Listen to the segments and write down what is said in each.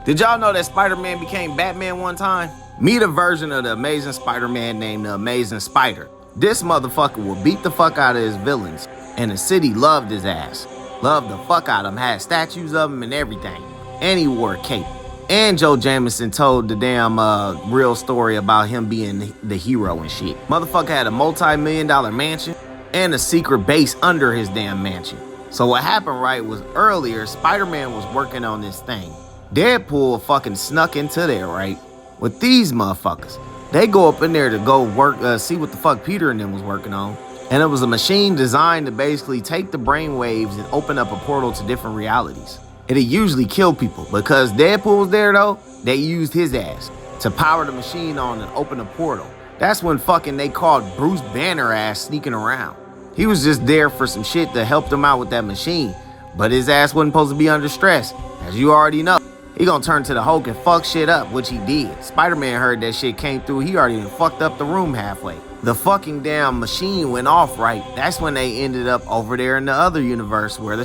Did y'all know that Spider-Man became Batman one time? Meet a version of the Amazing Spider-Man named the Amazing Spider. This motherfucker will beat the fuck out of his villains, and the city loved his ass. Loved the fuck out of him, had statues of him and everything. And he wore a cape. And Joe Jameson told the damn real story about him being the hero and shit. Motherfucker had a multi-million-dollar mansion and a secret base under his damn mansion. So what happened, right, was earlier, Spider-Man was working on this thing. Deadpool fucking snuck into there, right, with these motherfuckers. They go up in there to go work, see what the fuck Peter and them was working on. And it was a machine designed to basically take the brainwaves and open up a portal to different realities. It'd usually kill people. Because Deadpool was there, though, they used his ass to power the machine on and open a portal. That's when fucking they called Bruce Banner ass sneaking around. He was just there for some shit to help them out with that machine. But his ass wasn't supposed to be under stress, as you already know. He gonna turn to the Hulk and fuck shit up, which he did. Spider-Man heard that shit came through, he already fucked up the room halfway. The fucking damn machine went off, right? That's when they ended up over there in the other universe where the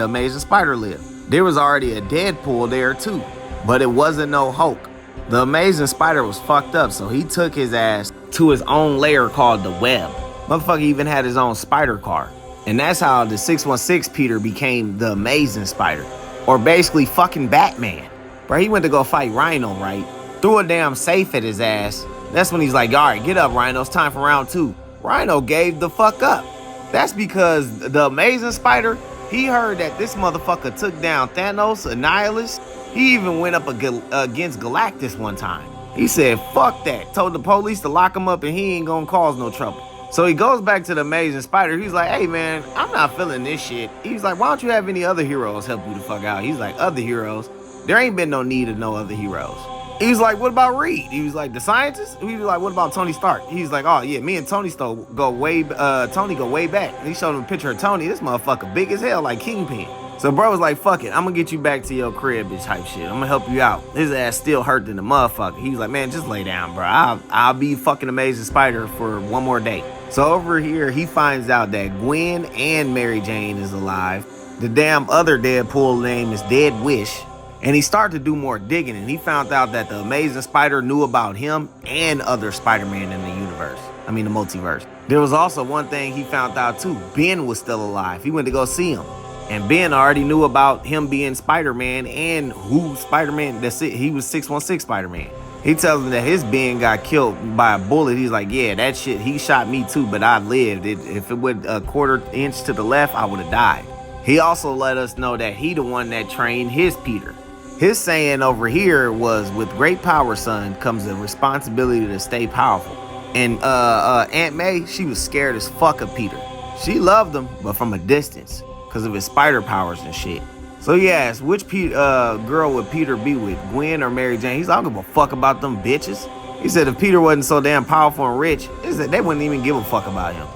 Amazing Spider lived. There was already a Deadpool there too, but it wasn't no Hulk. The Amazing Spider was fucked up, so he took his ass to his own lair called the Web. Motherfucker even had his own spider car. And that's how the 616 Peter became the Amazing Spider. Or basically fucking Batman. Bro, he went to go fight Rhino, right? Threw a damn safe at his ass. That's when he's like, all right, get up, Rhino. It's time for round 2. Rhino gave the fuck up. That's because the Amazing Spider, he heard that this motherfucker took down Thanos, Annihilus. He even went up against Galactus one time. He said, fuck that. Told the police to lock him up and he ain't gonna cause no trouble. So he goes back to the Amazing Spider. He's like, hey man, I'm not feeling this shit. He's like, why don't you have any other heroes help you the fuck out? He's like, other heroes? There ain't been no need of no other heroes. He's like, what about Reed? He was like, the scientist? He was like, what about Tony Stark? He's like, oh yeah, me and Tony go way back. And he showed him a picture of Tony. This motherfucker big as hell, like Kingpin. So bro was like, fuck it, I'm gonna get you back to your crib, bitch, type shit. I'm gonna help you out. His ass still hurt than the motherfucker. He was like, man, just lay down, bro. I'll be fucking Amazing Spider for one more day. So over here, he finds out that Gwen and Mary Jane is alive. The damn other Deadpool name is Dead Wish. And he started to do more digging, and he found out that the Amazing Spider knew about him and other Spider-Man in the universe. I mean, the multiverse. There was also one thing he found out too. Ben was still alive. He went to go see him. And Ben already knew about him being Spider-Man and who Spider-Man, that's it. He was 616 Spider-Man. He tells him that his Ben got killed by a bullet. He's like, yeah, that shit, he shot me too, but I lived. If it went a quarter inch to the left, I would have died. He also let us know that he the one that trained his Peter. His saying over here was, with great power, son, comes the responsibility to stay powerful. And Aunt May, she was scared as fuck of Peter. She loved him, but from a distance, because of his spider powers and shit. So he asked, which girl would Peter be with, Gwen or Mary Jane? He's like, I don't give a fuck about them bitches. He said if Peter wasn't so damn powerful and rich, he said they wouldn't even give a fuck about him.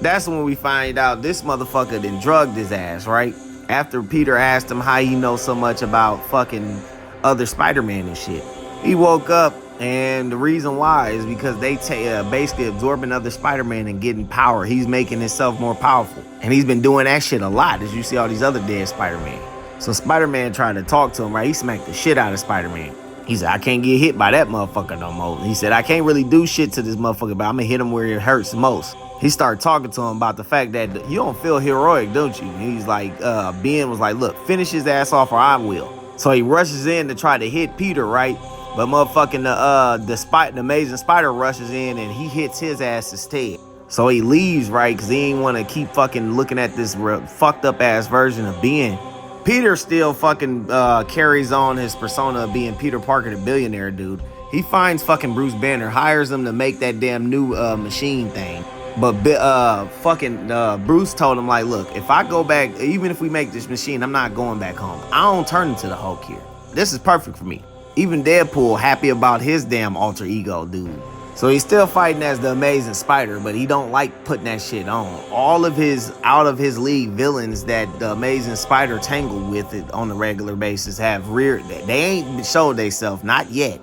That's when we find out this motherfucker then drugged his ass, right? After Peter asked him how he knows so much about fucking other Spider-Man and shit. He woke up, and the reason why is because they basically absorbing other Spider-Man and getting power. He's making himself more powerful. And he's been doing that shit a lot, as you see all these other dead Spider-Man. So Spider-Man tried to talk to him, right? He smacked the shit out of Spider-Man. He said, I can't get hit by that motherfucker no more. He said, I can't really do shit to this motherfucker, but I'm gonna hit him where it hurts the most. He started talking to him about the fact that you don't feel heroic, don't you? And he's like, Ben was like, look, finish his ass off or I will. So he rushes in to try to hit Peter, right? But motherfucking the Amazing Spider rushes in and he hits his ass instead. So he leaves, right? Because he ain't want to keep fucking looking at this fucked up ass version of Ben. Peter still fucking carries on his persona of being Peter Parker, the billionaire dude. He finds fucking Bruce Banner, hires him to make that damn new machine thing. But Bruce told him, like, look, if I go back, even if we make this machine, I'm not going back home. I don't turn into the Hulk here. This is perfect for me. Even Deadpool happy about his damn alter ego, dude. So he's still fighting as the Amazing Spider, but he don't like putting that shit on. All of his out of his league villains that the Amazing Spider tangled with it on a regular basis have reared. They ain't showed themselves, not yet.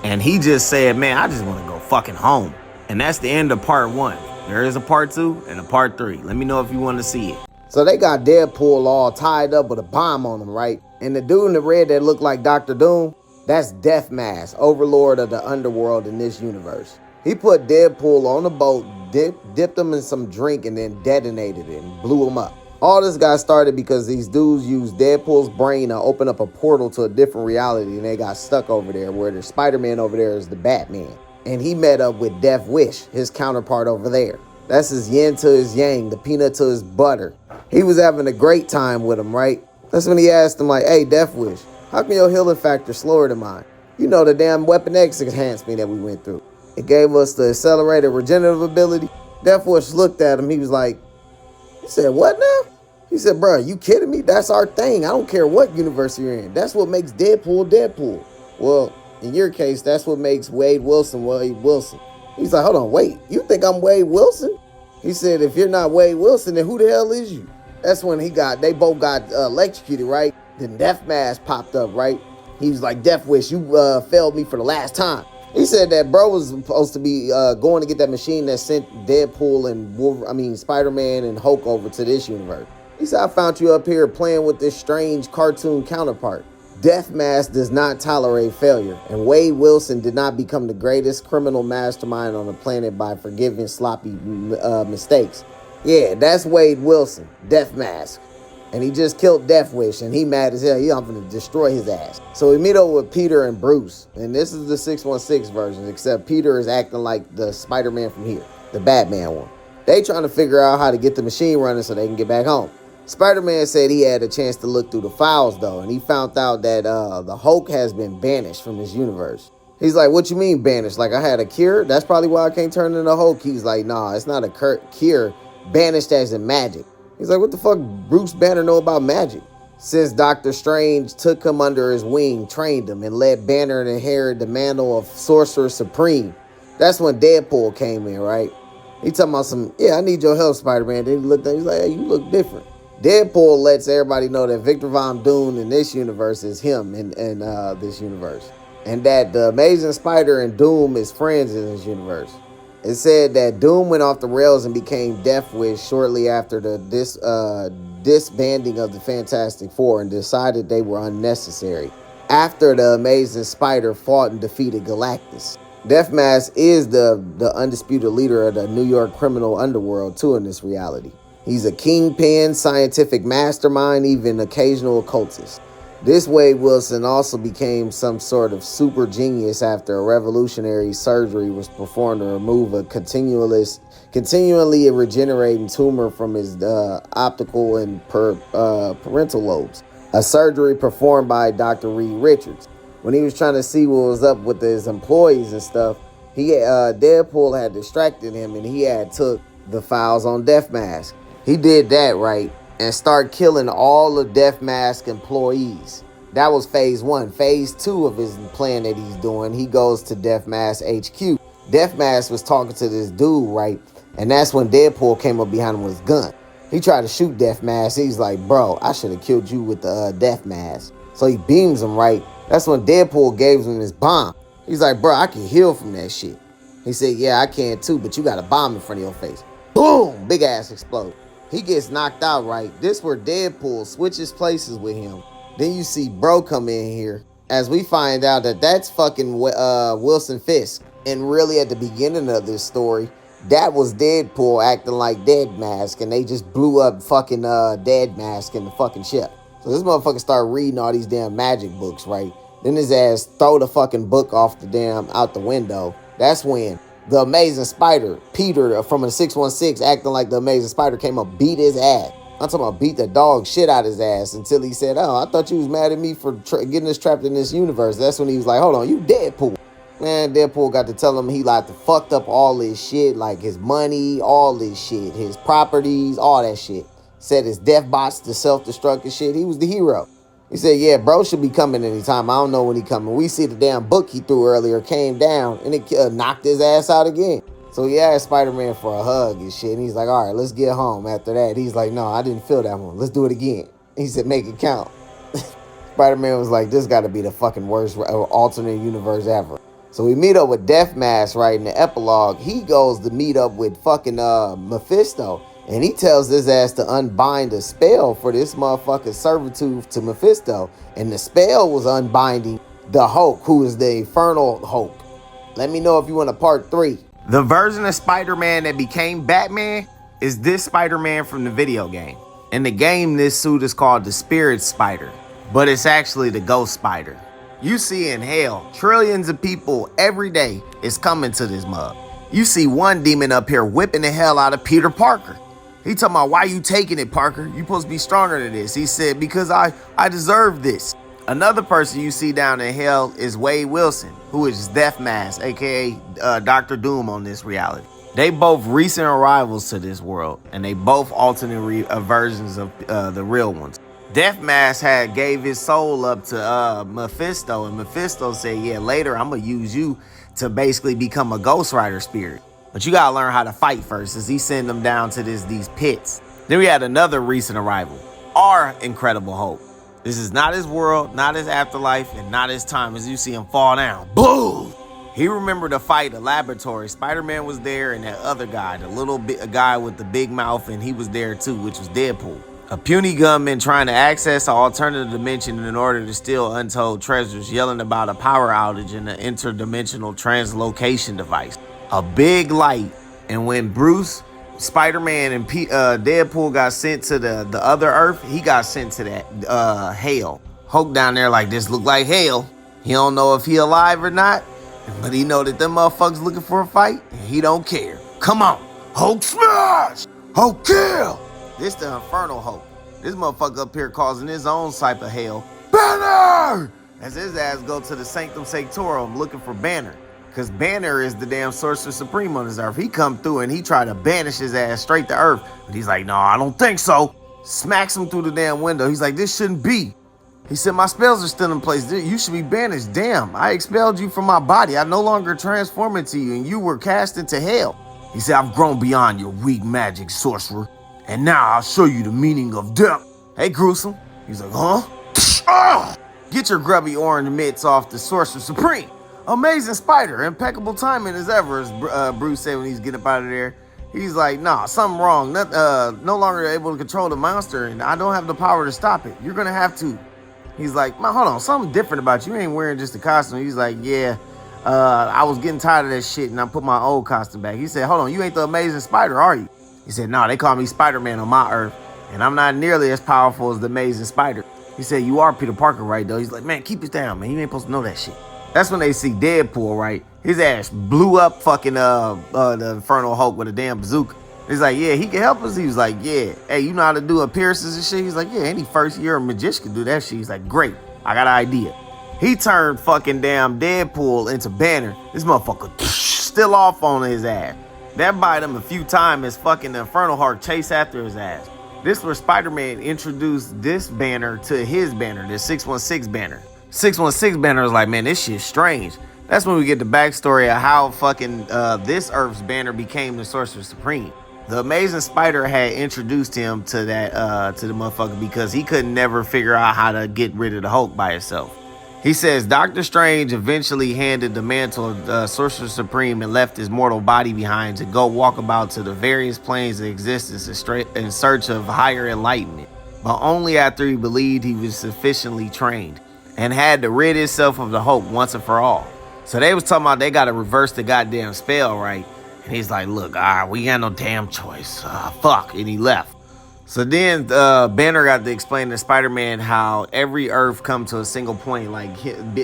And he just said, man, I just want to go fucking home. And that's the end of part 1. There is a part 2 and a part 3. Let me know if you want to see it. So they got Deadpool all tied up with a bomb on him, right? And the dude in the red that looked like Dr. Doom, that's Death Mask, overlord of the underworld in this universe. He put Deadpool on a boat, dipped him in some drink, and then detonated it and blew him up. All this got started because these dudes used Deadpool's brain to open up a portal to a different reality, and they got stuck over there where the Spider-Man over there is the Batman. And he met up with Death Wish, his counterpart over there. That's his yin to his yang, the peanut to his butter. He was having a great time with him, right? That's when he asked him like, hey, Death Wish, how come your healing factor slower than mine? You know, the damn Weapon X enhancement that we went through. It gave us the accelerated regenerative ability. Death Wish looked at him. He was like, he said, what now? He said, bro, you kidding me? That's our thing. I don't care what universe you're in. That's what makes Deadpool Deadpool. Well, in your case, that's what makes Wade Wilson Wade Wilson. He's like, hold on, wait. You think I'm Wade Wilson? He said, if you're not Wade Wilson, then who the hell is you? That's when they both got electrocuted, right? Then Death Mask popped up, right? He was like, Death Wish, you failed me for the last time. He said that bro was supposed to be going to get that machine that sent Deadpool and Spider-Man and Hulk over to this universe. He said, I found you up here playing with this strange cartoon counterpart. Death Mask does not tolerate failure, and Wade Wilson did not become the greatest criminal mastermind on the planet by forgiving sloppy mistakes. Yeah, that's Wade Wilson, Death Mask. And he just killed Death Wish, and he mad as hell. I'm gonna destroy his ass. So we meet up with Peter and Bruce, and this is the 616 version, except Peter is acting like the Spider-Man from here, the Batman one. They trying to figure out how to get the machine running so they can get back home. Spider-Man said he had a chance to look through the files, though, and he found out that the Hulk has been banished from this universe. He's like, what you mean banished? Like I had a cure? That's probably why I can't turn into Hulk. He's like, nah, it's not a cure. Banished as in magic. He's like, what the fuck Bruce Banner know about magic? Since Doctor Strange took him under his wing, trained him, and let Banner inherit the mantle of Sorcerer Supreme. That's when Deadpool came in, right? He talking about I need your help, Spider-Man. Then he looked at him, he's like, hey, you look different. Deadpool lets everybody know that Victor Von Doom in this universe is him in this universe. And that the Amazing Spider and Doom is friends in this universe. It said that Doom went off the rails and became Death Wish shortly after the disbanding of the Fantastic Four and decided they were unnecessary. After the Amazing Spider fought and defeated Galactus. Death Mask is the undisputed leader of the New York criminal underworld too in this reality. He's a kingpin, scientific mastermind, even occasional occultist. This Wade Wilson also became some sort of super genius after a revolutionary surgery was performed to remove a continually regenerating tumor from his optical and parental lobes. A surgery performed by Dr. Reed Richards. When he was trying to see what was up with his employees and stuff, Deadpool had distracted him and he had took the files on Death Mask. He did that, right, and start killing all the Death Mask employees. That was phase 1. Phase 2 of his plan that he's doing, he goes to Death Mask HQ. Death Mask was talking to this dude, right, and that's when Deadpool came up behind him with his gun. He tried to shoot Death Mask. He's like, bro, I should have killed you with the Death Mask. So he beams him, right. That's when Deadpool gave him his bomb. He's like, bro, I can heal from that shit. He said, yeah, I can too, but you got a bomb in front of your face. Boom, big ass explode. He gets knocked out, right? This where Deadpool switches places with him. Then you see bro come in here as we find out that that's fucking Wilson Fisk. And really at the beginning of this story, that was Deadpool acting like Dead Mask, and they just blew up fucking Dead Mask in the fucking ship. So this motherfucker started reading all these damn magic books, right? Then his ass throw the fucking book off out the window. That's when the Amazing Spider, Peter from the 616, acting like the Amazing Spider, came up, beat his ass. I'm talking about beat the dog shit out his ass until he said, oh, I thought you was mad at me for getting us trapped in this universe. That's when he was like, hold on, you Deadpool. Man, Deadpool got to tell him he like fucked up all his shit, like his money, all his shit, his properties, all that shit. Set his death bots to self-destruct and shit. He was the hero. He said, yeah, bro should be coming anytime. I don't know when he coming. We see the damn book he threw earlier came down and it knocked his ass out again. So he asked Spider-Man for a hug and shit. And he's like, all right, let's get home. After that, he's like, no, I didn't feel that one. Let's do it again. He said, make it count. Spider-Man was like, this got to be the fucking worst alternate universe ever. So we meet up with Death Mask, right? In the epilogue, he goes to meet up with fucking Mephisto. And he tells his ass to unbind a spell for this motherfucker's servitude to Mephisto. And the spell was unbinding the Hulk, who is the Infernal Hulk. Let me know if you want a part 3. The version of Spider-Man that became Batman is this Spider-Man from the video game. In the game, this suit is called the Spirit Spider, but it's actually the Ghost Spider. You see in hell, trillions of people every day is coming to this mug. You see one demon up here whipping the hell out of Peter Parker. He talking about, why you taking it, Parker? You supposed to be stronger than this. He said, because I deserve this. Another person you see down in hell is Wade Wilson, who is Death Mask, aka Dr. Doom on this reality. They both recent arrivals to this world, and they both alternate versions of the real ones. Death Mask gave his soul up to Mephisto, and Mephisto said, yeah, later I'm gonna use you to basically become a Ghost Rider spirit. But you gotta learn how to fight first, as he sent them down to these pits. Then we had another recent arrival, our Incredible Hulk. This is not his world, not his afterlife, and not his time, as you see him fall down. Boom! He remembered a fight, a laboratory. Spider-Man was there, and that other guy, a guy with the big mouth, and he was there too, which was Deadpool. A puny gunman trying to access an alternative dimension in order to steal untold treasures, yelling about a power outage and an interdimensional translocation device. A big light, and when Bruce, Spider-Man, and Deadpool got sent to the other Earth, he got sent to that hell. Hulk down there like, this look like hell. He don't know if he alive or not, but he know that them motherfuckers looking for a fight, and he don't care. Come on, Hulk smash! Hulk kill! This the Infernal Hulk. This motherfucker up here causing his own type of hell. Banner! As his ass go to the Sanctum Sanctorum looking for Banner. Because Banner is the damn Sorcerer Supreme on this earth. He come through and he tried to banish his ass straight to Earth. But he's like, no, I don't think so. Smacks him through the damn window. He's like, this shouldn't be. He said, my spells are still in place. You should be banished. Damn, I expelled you from my body. I no longer transform into you, and you were cast into hell. He said, I've grown beyond your weak magic, sorcerer. And now I'll show you the meaning of death. Hey, Gruesome. He's like, huh? Get your grubby orange mitts off the Sorcerer Supreme. Amazing Spider, impeccable timing as ever, as Bruce said when he's getting up out of there. He's like, nah, something wrong. No longer able to control the monster, and I don't have the power to stop it. You're gonna have to. He's like, man, hold on, something different about you. You ain't wearing just a costume. He's like, yeah, I was getting tired of that shit, and I put my old costume back. He said, hold on, you ain't the Amazing Spider, are you? He said, no, they call me Spider-Man on my Earth, and I'm not nearly as powerful as the Amazing Spider. He said, you are Peter Parker, right, though? He's like, man, keep it down, man. You ain't supposed to know that shit. That's when they see Deadpool, right? His ass blew up fucking the Infernal Hulk with a damn bazooka. He's like, yeah, he can help us. He was like, yeah. Hey, you know how to do appearances and shit? He's like, yeah, any first year magician can do that shit. He's like, great, I got an idea. He turned fucking damn Deadpool into Banner. This motherfucker still off on his ass. That bite him a few times as fucking the Infernal Hulk chased after his ass. This where Spider-Man introduced this Banner to his Banner, the 616 Banner. 616 Banner was like, man, this shit's strange. That's when we get the backstory of how fucking this Earth's Banner became the Sorcerer Supreme. The Amazing Spider had introduced him to that to the motherfucker because he couldn't never figure out how to get rid of the Hulk by himself. He says Doctor Strange eventually handed the mantle of Sorcerer Supreme and left his mortal body behind to go walk about to the various planes of existence in search of higher enlightenment, but only after he believed he was sufficiently trained and had to rid himself of the Hulk once and for all. So they was talking about they got to reverse the goddamn spell, right? And he's like, look, we got no damn choice. Fuck. And he left. So then Banner got to explain to Spider-Man how every Earth come to a single point. Like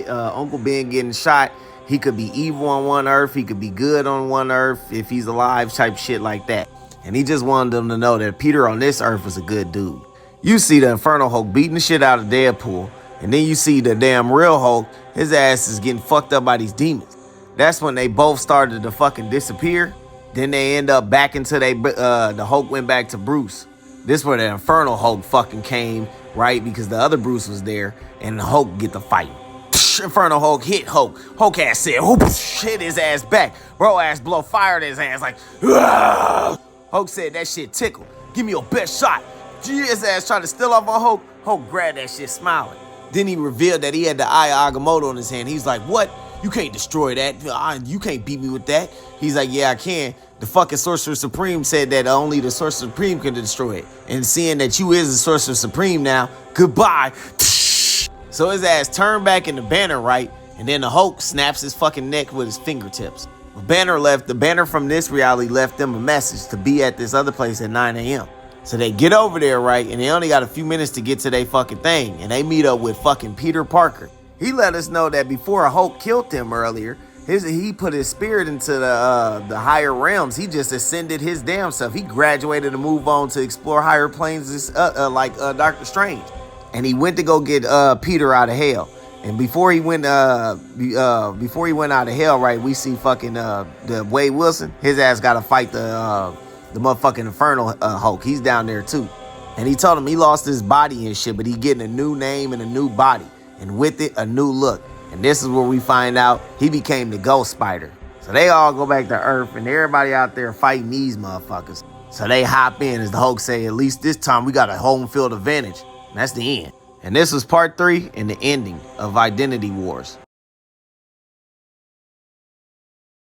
Uncle Ben getting shot, he could be evil on one Earth, he could be good on one Earth if he's alive, type shit like that. And he just wanted them to know that Peter on this Earth was a good dude. You see the Infernal Hulk beating the shit out of Deadpool, and then you see the damn real Hulk, his ass is getting fucked up by these demons. That's when they both started to fucking disappear. Then they end up back into the Hulk went back to Bruce. This where the Infernal Hulk fucking came, right? Because the other Bruce was there, and the Hulk get the fight. Infernal Hulk hit Hulk. Hulk ass said, hit his ass back. Bro ass blow fire at his ass like, Aah! Hulk said, that shit tickled. Give me your best shot. His ass tried to steal off on Hulk. Hulk grabbed that shit smiling. Then he revealed that he had the Eye of Agamotto in his hand. He's like, what? You can't destroy that. You can't beat me with that. He's like, yeah, I can. The fucking Sorcerer Supreme said that only the Sorcerer Supreme can destroy it. And seeing that you is the Sorcerer Supreme now, goodbye. So his ass turned back in the banner, right? And then the Hulk snaps his fucking neck with his fingertips. When Banner left, the Banner from this reality left them a message to be at this other place at 9 a.m. So they get over there, right? And they only got a few minutes to get to their fucking thing. And they meet up with fucking Peter Parker. He let us know that before Hulk killed him earlier, he put his spirit into the higher realms. He just ascended his damn self. He graduated to move on to explore higher planes like Doctor Strange. And he went to go get Peter out of hell. And before he went out of hell, right, we see fucking the Wade Wilson. His ass got to fight the motherfucking Infernal Hulk. He's down there too. And he told him he lost his body and shit, but he getting a new name and a new body. And with it, a new look. And this is where we find out he became the Ghost Spider. So they all go back to Earth and everybody out there fighting these motherfuckers. So they hop in, as the Hulk say, at least this time we got a home field advantage. And that's the end. And this was part 3 and the ending of Identity Wars.